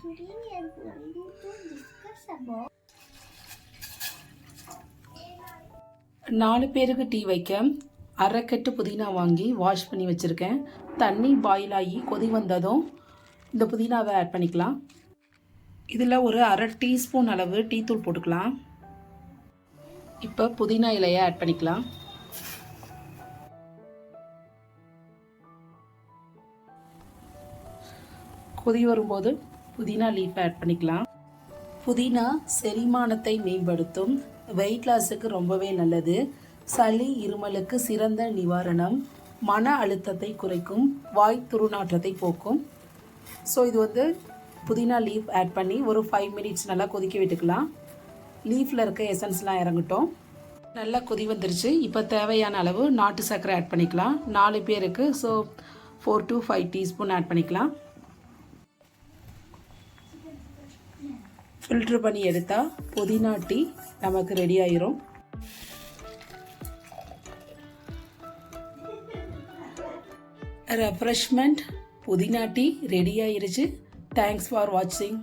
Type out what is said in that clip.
Today we are going to discuss about 4 பேருக்கு tea வைக்க அரைக்கட்டு புதினா வாங்கி வாஷ் பண்ணி வச்சுருக்கேன். தண்ணி பாயில் ஆகி கொதி வந்ததும் இந்த புதினாவை ஆட் பண்ணிக்கலாம். இதில் ஒரு அரை டீஸ்பூன் அளவு டீ தூள் போட்டுக்கலாம். இப்போ புதினா இலையை ஆட் பண்ணிக்கலாம். கொதி வரும்போது புதினா லீஃப் ஆட் பண்ணிக்கலாம். புதினா செரிமானத்தை மேம்படுத்தும், வெயிட் லாஸுக்கு ரொம்பவே நல்லது, சளி இருமலுக்கு சிறந்த நிவாரணம், மன அழுத்தத்தை குறைக்கும், வாய் துர்நாற்றத்தை போக்கும். ஸோ இது புதினா லீஃப் ஆட் பண்ணி ஒரு 5 மினிட்ஸ் நல்லா கொதிக்க விட்டுக்கலாம். லீஃபில் இருக்க எசன்ஸ்லாம் இறங்கட்டும். நல்லா கொதி வந்துருச்சு. இப்போ தேவையான அளவு நாட்டு சர்க்கரை ஆட் பண்ணிக்கலாம். 4 பேருக்கு ஸோ 4 to 5 டீஸ்பூன் ஆட் பண்ணிக்கலாம். ஃபில்ட்ரு பண்ணி எடுத்தால் புதினா டீ நமக்கு ரெடி ஆயிரும். ரெஃப்ரெஷ்மெண்ட் புதினா டீ ரெடி ஆயிருச்சு. தேங்க்ஸ் ஃபார் வாட்சிங்.